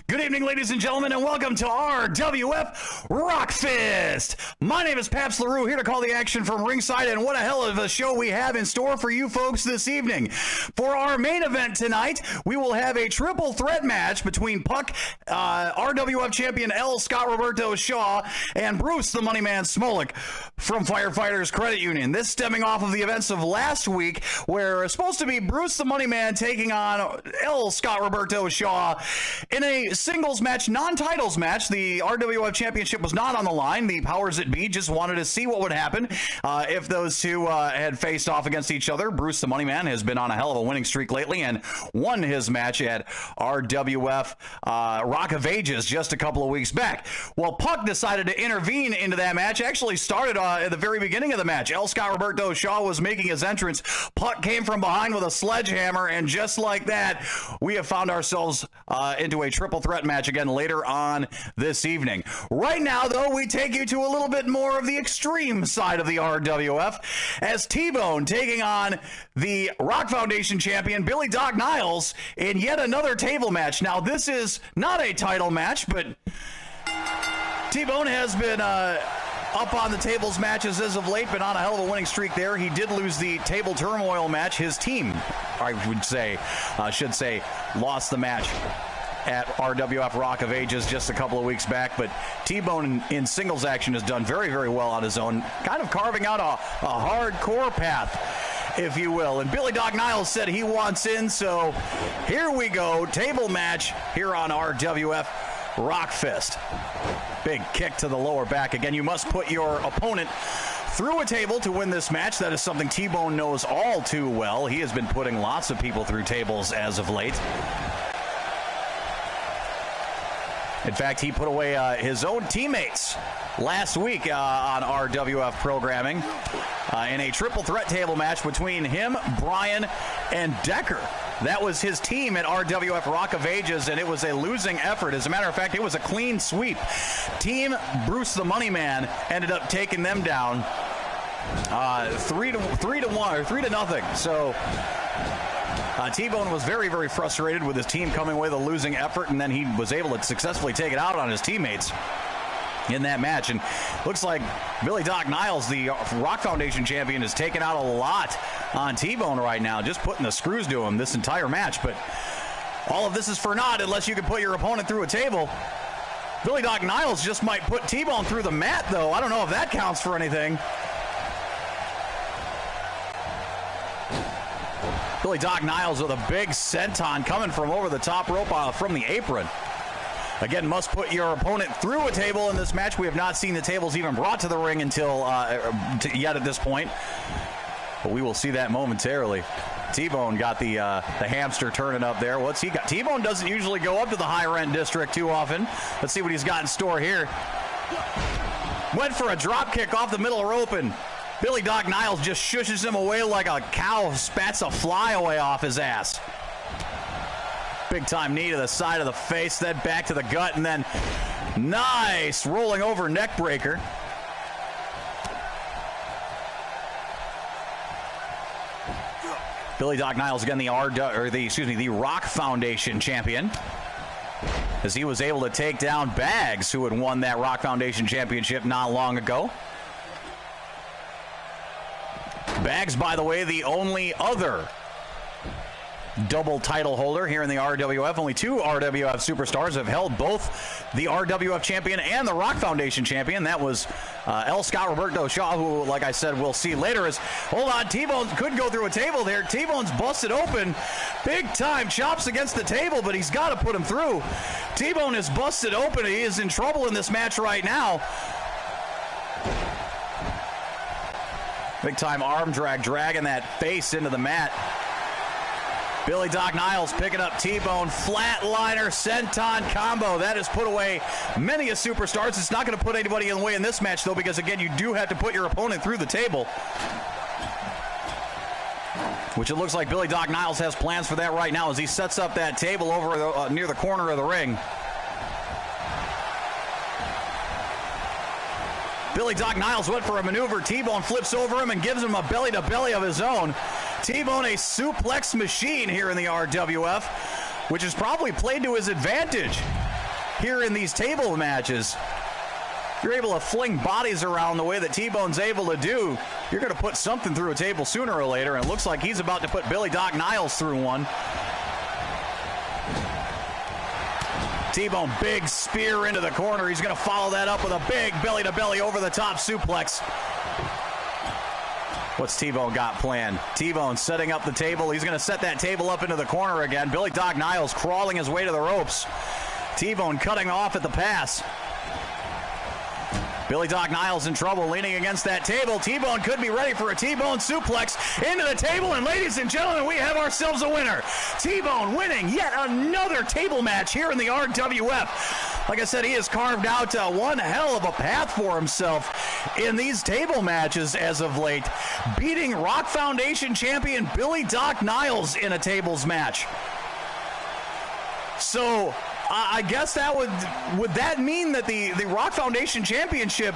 Good evening, ladies and gentlemen, and welcome to RWF Rockfist. My name is Paps LaRue, here to call the action from ringside, and what a hell of a show we have in store for you folks this evening. For our main event tonight, we will have a triple threat match between Puck, RWF champion L. Scott Roberto Shaw, and Bruce the Money Man Smolik from Firefighters Credit Union. This stemming off of the events of last week, where it's supposed to be Bruce the Money Man taking on L. Scott Roberto Shaw in a singles match, non-titles match. The RWF Championship was not on the line. The powers that be just wanted to see what would happen if those two had faced off against each other. Bruce the Money Man has been on a hell of a winning streak lately and won his match at RWF Rock of Ages just a couple of weeks back. Well, Puck decided to intervene into that match. Actually started at the very beginning of the match. L. Scott Roberto Shaw was making his entrance. Puck came from behind with a sledgehammer, and just like that, we have found ourselves into a triple threat match again later on this evening. Right now, though, we take you to a little bit more of the extreme side of the RWF as T-Bone taking on the Rock Foundation champion Billy Doc Niles in yet another table match. Now, this is not a title match, but T-Bone has been up on the tables matches as of late, been on a hell of a winning streak there. He did lose the table turmoil match. His team, I would say, should say, lost the match at RWF Rock of Ages just a couple of weeks back, but T-Bone in singles action has done very, very well on his own, kind of carving out a hardcore path, if you will. And Billy Doc Niles said he wants in, so here we go. Table match here on RWF Rockfist. Big kick to the lower back. Again, you must put your opponent through a table to win this match. That is something T-Bone knows all too well. He has been putting lots of people through tables as of late. In fact, he put away his own teammates last week on RWF programming in a triple threat table match between him, Brian, and Decker. That was his team at RWF Rock of Ages, and it was a losing effort. As a matter of fact, it was a clean sweep. Team Bruce the Money Man ended up taking them down 3 to nothing. So T-Bone was very, very frustrated with his team coming away with a losing effort, and then he was able to successfully take it out on his teammates in that match. And looks like Billy Doc Niles, the Rock Foundation champion, has taken out a lot on T-Bone right now, just putting the screws to him this entire match. But all of this is for naught unless you can put your opponent through a table. Billy Doc Niles just might put T-Bone through the mat, though. I don't know if that counts for anything. Billy Doc Niles with a big senton coming from over the top rope from the apron. Again, must put your opponent through a table in this match. We have not seen the tables even brought to the ring until yet at this point. But we will see that momentarily. T-Bone got the hamster turning up there. What's he got? T-Bone doesn't usually go up to the high-rent district too often. Let's see what he's got in store here. Went for a drop kick off the middle rope, and Billy Doc Niles just shushes him away like a cow spats a fly away off his ass. Big time knee to the side of the face, then back to the gut, and then nice rolling over neck breaker. Billy Doc Niles again, the Rock Foundation champion, as he was able to take down Bags, who had won that Rock Foundation championship not long ago. Bags, by the way, the only other double title holder here in the RWF. Only two RWF superstars have held both the RWF champion and the Rock Foundation champion. That was L. Scott Roberto Shaw, who, like I said, we'll see later. Hold on, T-Bone could go through a table there. T-Bone's busted open. Big time chops against the table, but he's got to put him through. T-Bone is busted open. He is in trouble in this match right now. Big time arm drag, dragging that face into the mat. Billy Doc Niles picking up T-Bone, flatliner, senton combo. That has put away many a superstars. It's not going to put anybody in the way in this match, though, because, again, you do have to put your opponent through the table, which it looks like Billy Doc Niles has plans for that right now as he sets up that table over near the corner of the ring. Billy Doc Niles went for a maneuver. T-Bone flips over him and gives him a belly-to-belly of his own. T-Bone, a suplex machine here in the RWF, which is probably played to his advantage. here in these table matches, you're able to fling bodies around the way that T-Bone's able to do, you're going to put something through a table sooner or later, and it looks like he's about to put Billy Doc Niles through one. T-Bone, big spear into the corner. He's going to follow that up with a big belly-to-belly over-the-top suplex. What's T-Bone got planned? T-Bone setting up the table. He's going to set that table up into the corner again. Billy Doc Niles crawling his way to the ropes. T-Bone cutting off at the pass. Billy Doc Niles in trouble, leaning against that table. T-Bone could be ready for a T-Bone suplex into the table, and ladies and gentlemen, we have ourselves a winner. T-Bone winning yet another table match here in the RWF. Like I said, he has carved out one hell of a path for himself in these table matches as of late, beating Rock Foundation champion Billy Doc Niles in a tables match. So I guess that would that mean that the Rock Foundation Championship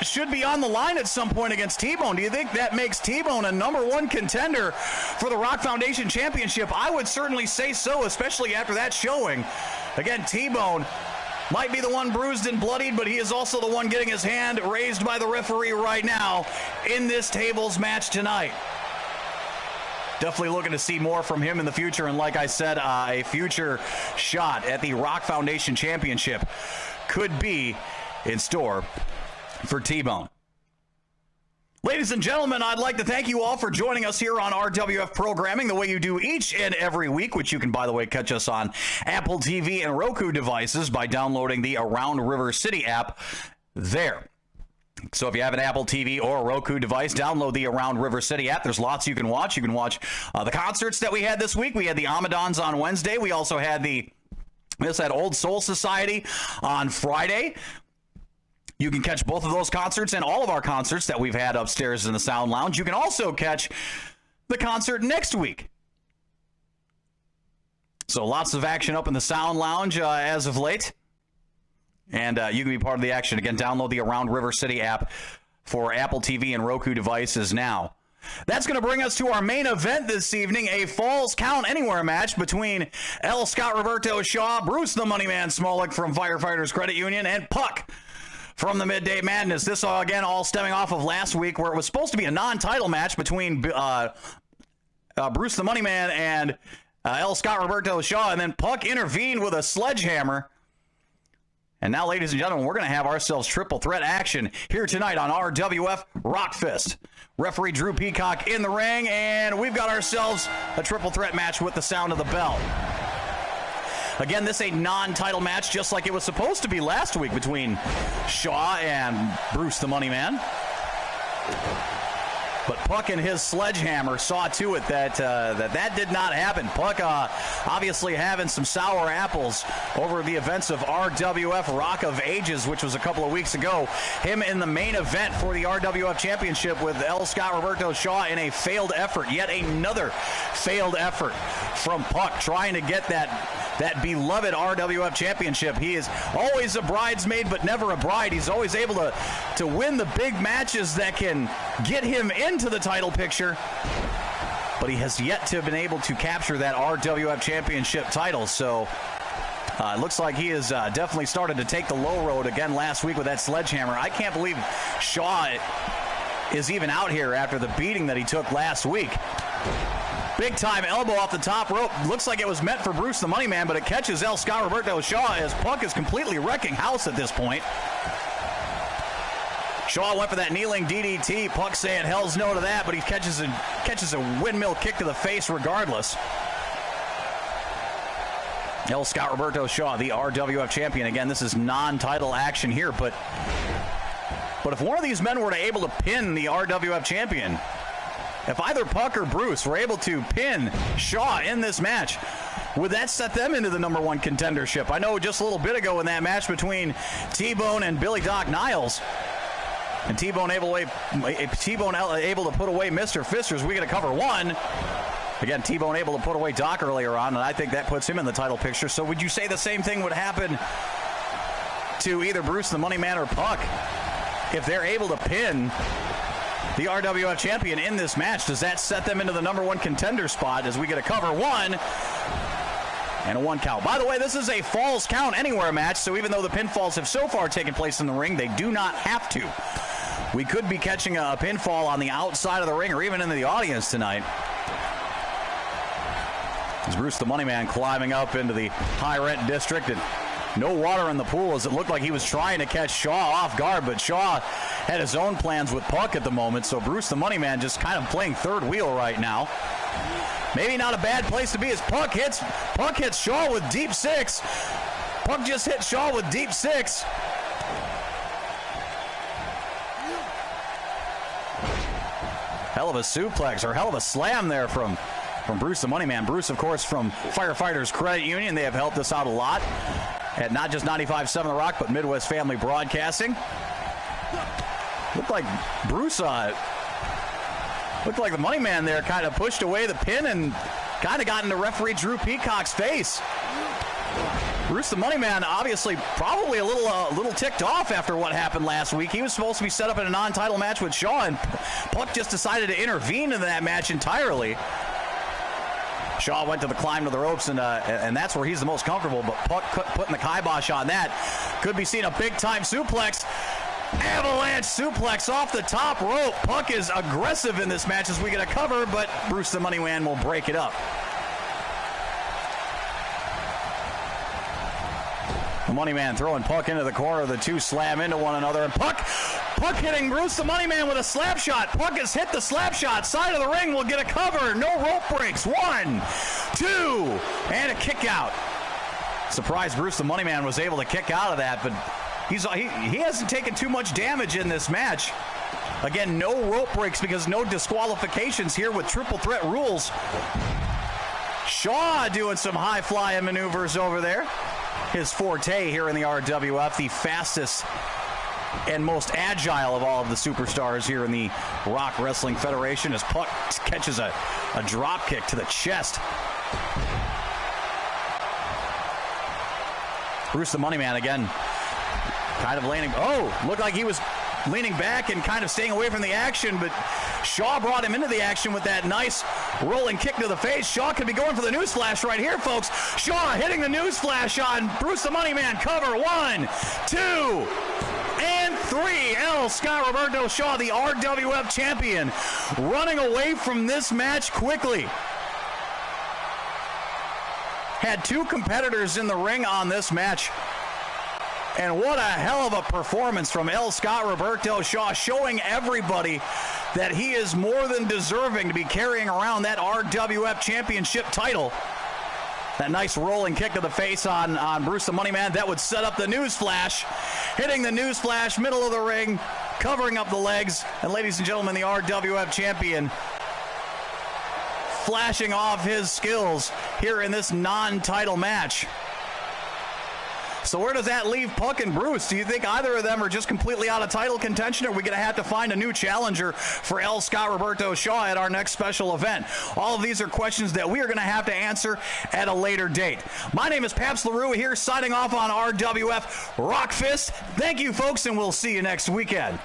should be on the line at some point against T-Bone? Do you think that makes T-Bone a #1 contender for the Rock Foundation Championship? I would certainly say so, especially after that showing. Again, T-Bone might be the one bruised and bloodied, but he is also the one getting his hand raised by the referee right now in this tables match tonight. Definitely looking to see more from him in the future, and like I said, a future shot at the Rock Foundation Championship could be in store for T-Bone. Ladies and gentlemen, I'd like to thank you all for joining us here on RWF Programming the way you do each and every week, which you can, by the way, catch us on Apple TV and Roku devices by downloading the Around River City app there. So if you have an Apple TV or a Roku device, download the Around River City app. There's lots you can watch. You can watch the concerts that we had this week. We had the Amadons on Wednesday. We also had that Old Soul Society on Friday. You can catch both of those concerts and all of our concerts that we've had upstairs in the Sound Lounge. You can also catch the concert next week. So lots of action up in the Sound Lounge as of late. And you can be part of the action. Again, download the Around River City app for Apple TV and Roku devices now. That's going to bring us to our main event this evening, a Falls Count Anywhere match between L. Scott Roberto Shaw, Bruce the Money Man Smolik from Firefighters Credit Union, and Puck from the Midday Madness. This, again, all stemming off of last week where it was supposed to be a non-title match between Bruce the Money Man and L. Scott Roberto Shaw, and then Puck intervened with a sledgehammer. And now, ladies and gentlemen, we're going to have ourselves triple threat action here tonight on RWF Rockfist. Referee Drew Peacock in the ring, and we've got ourselves a triple threat match with the sound of the bell. Again, this is a non-title match, just like it was supposed to be last week between Shaw and Bruce the Money Man. But Puck and his sledgehammer saw to it that did not happen. Puck obviously having some sour apples over the events of RWF Rock of Ages, which was a couple of weeks ago. Him in the main event for the RWF Championship with L. Scott Roberto Shaw in a failed effort. Yet another failed effort from Puck trying to get that beloved RWF Championship. He is always a bridesmaid, but never a bride. He's always able to win the big matches that can get him into the title picture, but he has yet to have been able to capture that RWF Championship title. So it looks like he has definitely started to take the low road again last week with that sledgehammer. I can't believe Shaw is even out here after the beating that he took last week. Big time elbow off the top rope. Looks like it was meant for Bruce the Money Man, but it catches L. Scott Roberto Shaw as Puck is completely wrecking house at this point. Shaw went for that kneeling DDT. Puck saying hell's no to that, but he catches a windmill kick to the face regardless. L. Scott Roberto Shaw, the RWF champion. Again, this is non-title action here, but if one of these men were able to pin the RWF champion, if either Puck or Bruce were able to pin Shaw in this match, would that set them into the #1 contendership? I know just a little bit ago in that match between T-Bone and Billy Doc Niles, and T-Bone able to put away Mr. Fisters. We got to cover one. Again, T-Bone able to put away Doc earlier on, and I think that puts him in the title picture. So would you say the same thing would happen to either Bruce the Money Man or Puck if they're able to pin the RWF champion in this match? Does that set them into the #1 contender spot as we get to cover one? And a 1 count. By the way, this is a Falls Count Anywhere match, so even though the pinfalls have so far taken place in the ring, they do not have to. We could be catching a pinfall on the outside of the ring or even into the audience tonight. As Bruce the Money Man climbing up into the high rent district, and no water in the pool as it looked like he was trying to catch Shaw off guard, but Shaw had his own plans with Puck at the moment, so Bruce the Money Man just kind of playing third wheel right now. Maybe not a bad place to be as Puck hits Shaw with deep 6. Puck just hit Shaw with deep 6. Hell of a suplex, or hell of a slam there from Bruce the Money Man. Bruce, of course, from Firefighters Credit Union. They have helped us out a lot at not just 95.7 The Rock, but Midwest Family Broadcasting. Looked like Bruce looked like the Money Man there kind of pushed away the pin and kind of got into referee Drew Peacock's face. Bruce the Money Man obviously probably a little ticked off after what happened last week. He was supposed to be set up in a non-title match with Shaw, and Puck just decided to intervene in that match entirely. Shaw went to the climb to the ropes, and that's where he's the most comfortable, but Puck putting the kibosh on that. Could be seen a big-time suplex. Avalanche suplex off the top rope. Puck is aggressive in this match as we get a cover, but Bruce the Money Man will break it up. The Money Man throwing Puck into the corner. The two slam into one another, and Puck hitting Bruce the Money Man with a slap shot. Puck has hit the slap shot. Side of the ring will get a cover. No rope breaks. 1, 2, and a kick out. Surprised Bruce the Money Man was able to kick out of that, but he hasn't taken too much damage in this match. Again, no rope breaks because no disqualifications here with triple threat rules. Shaw doing some high flying maneuvers over there. His forte here in the RWF, the fastest and most agile of all of the superstars here in the Rock Wrestling Federation, as Puck catches a drop kick to the chest. Bruce the Money Man again, kind of leaning. Oh, looked like he was leaning back and kind of staying away from the action, but Shaw brought him into the action with that nice rolling kick to the face. Shaw could be going for the newsflash right here, folks. Shaw hitting the newsflash on Bruce the Money Man. Cover. 1, 2, and 3. L. Scott Roberto Shaw, the RWF champion, running away from this match quickly. Had 2 competitors in the ring on this match. And what a hell of a performance from L. Scott Roberto Shaw, showing everybody that he is more than deserving to be carrying around that RWF championship title. That nice rolling kick to the face on Bruce the Money Man. That would set up the newsflash. Hitting the newsflash, middle of the ring, covering up the legs. And ladies and gentlemen, the RWF champion flashing off his skills here in this non-title match. So where does that leave Puck and Bruce? Do you think either of them are just completely out of title contention, or are we going to have to find a new challenger for L. Scott Roberto Shaw at our next special event? All of these are questions that we are going to have to answer at a later date. My name is Paps LaRue here, signing off on RWF Rockfist. Thank you, folks, and we'll see you next weekend.